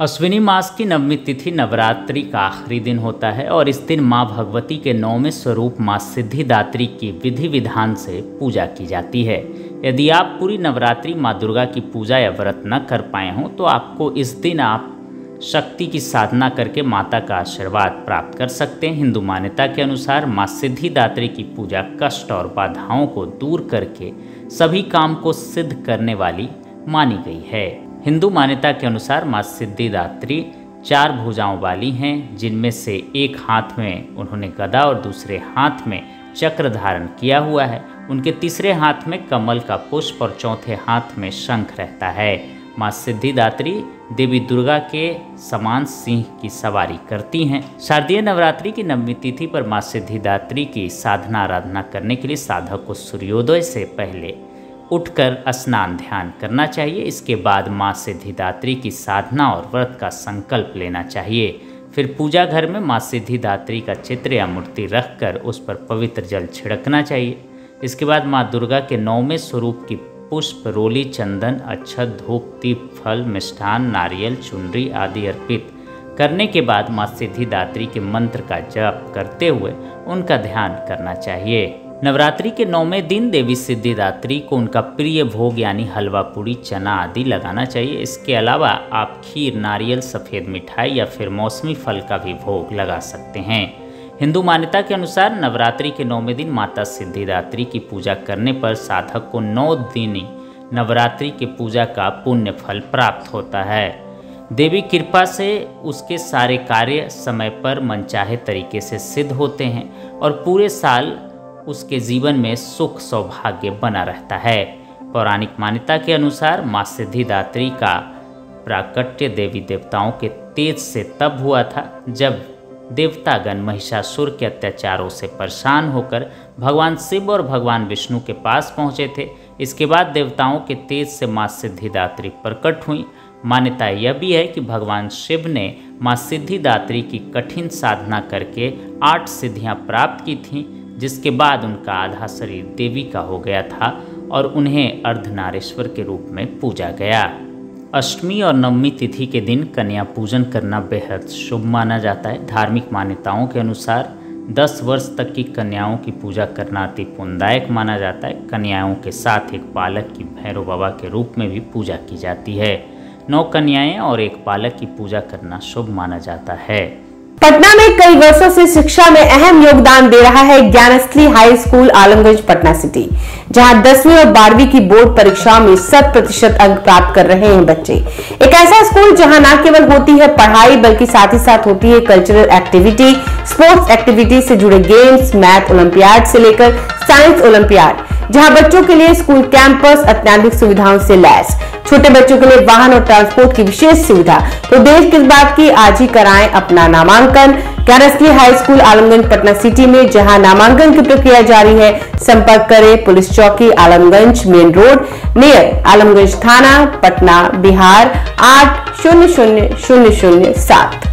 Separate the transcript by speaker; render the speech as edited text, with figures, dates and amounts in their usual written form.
Speaker 1: अश्विनी मास की नवमी तिथि नवरात्रि का आखिरी दिन होता है और इस दिन मां भगवती के नौवें स्वरूप मां सिद्धिदात्री की विधि विधान से पूजा की जाती है। यदि आप पूरी नवरात्रि मां दुर्गा की पूजा या व्रत न कर पाए हों तो आपको इस दिन आप शक्ति की साधना करके माता का आशीर्वाद प्राप्त कर सकते हैं। हिंदू मान्यता के अनुसार मां सिद्धिदात्री की पूजा कष्ट और बाधाओं को दूर करके सभी काम को सिद्ध करने वाली मानी गई है। हिंदू मान्यता के अनुसार मां सिद्धिदात्री 4 भुजाओं वाली हैं, जिनमें से एक हाथ में उन्होंने गदा और दूसरे हाथ में चक्र धारण किया हुआ है। उनके तीसरे हाथ में कमल का पुष्प और चौथे हाथ में शंख रहता है। मां सिद्धिदात्री देवी दुर्गा के समान सिंह की सवारी करती हैं। शारदीय नवरात्रि की नवमी तिथि पर मां सिद्धिदात्री की साधना आराधना करने के लिए साधक को सूर्योदय से पहले उठकर स्नान ध्यान करना चाहिए। इसके बाद मां सिद्धिदात्री की साधना और व्रत का संकल्प लेना चाहिए। फिर पूजा घर में मां सिद्धिदात्री का चित्र या मूर्ति रखकर उस पर पवित्र जल छिड़कना चाहिए। इसके बाद मां दुर्गा के 9वें स्वरूप की पुष्प, रोली, चंदन, अक्षत, धूप, दीप, फल, मिष्ठान, नारियल, चुनरी आदि अर्पित करने के बाद मां सिद्धिदात्री के मंत्र का जप करते हुए उनका ध्यान करना चाहिए। नवरात्रि के 9वें दिन देवी सिद्धिदात्री को उनका प्रिय भोग यानी हलवा, पूड़ी, चना आदि लगाना चाहिए। इसके अलावा आप खीर, नारियल, सफ़ेद मिठाई या फिर मौसमी फल का भी भोग लगा सकते हैं। हिंदू मान्यता के अनुसार नवरात्रि के 9वें दिन माता सिद्धिदात्री की पूजा करने पर साधक को 9 दिन नवरात्रि की पूजा का पुण्य फल प्राप्त होता है। देवी कृपा से उसके सारे कार्य समय पर मनचाहे तरीके से सिद्ध होते हैं और पूरे साल उसके जीवन में सुख सौभाग्य बना रहता है। पौराणिक मान्यता के अनुसार मां सिद्धिदात्री का प्राकट्य देवी देवताओं के तेज से तब हुआ था जब देवतागण महिषासुर के अत्याचारों से परेशान होकर भगवान शिव और भगवान विष्णु के पास पहुँचे थे। इसके बाद देवताओं के तेज से मां सिद्धिदात्री प्रकट हुई। मान्यता यह भी है कि भगवान शिव ने मां सिद्धिदात्री की कठिन साधना करके 8 सिद्धियां प्राप्त की थीं, जिसके बाद उनका आधा शरीर देवी का हो गया था और उन्हें अर्धनारीश्वर के रूप में पूजा गया। अष्टमी और नवमी तिथि के दिन कन्या पूजन करना बेहद शुभ माना जाता है। धार्मिक मान्यताओं के अनुसार 10 वर्ष तक की कन्याओं की पूजा करना अति पुण्यदायक माना जाता है। कन्याओं के साथ एक बालक की भैरव बाबा के रूप में भी पूजा की जाती है। 9 कन्याएं और एक बालक की पूजा करना शुभ माना जाता है।
Speaker 2: पटना में कई वर्षों से शिक्षा में अहम योगदान दे रहा है Gyansthali high school Alamganj Patna city, जहां 10वीं और 12वीं की बोर्ड परीक्षाओं में 100% अंक प्राप्त कर रहे हैं बच्चे। एक ऐसा स्कूल जहां न केवल होती है पढ़ाई बल्कि साथ ही साथ होती है कल्चरल एक्टिविटी, स्पोर्ट्स एक्टिविटी से जुड़े गेम्स, मैथ ओलंपियाड से लेकर साइंस ओलंपियाड, जहां बच्चों के लिए स्कूल कैंपस अत्याधुनिक सुविधाओं से लैस, छोटे बच्चों के लिए वाहन और ट्रांसपोर्ट की विशेष सुविधा। तो देर किस बात की, आज ही कराएं अपना नामांकन Gyansthali high school Alamganj Patna city में, जहां नामांकन की प्रक्रिया जारी है। संपर्क करें पुलिस चौकी Alamganj main road near Alamganj थाना, पटना, बिहार 800007।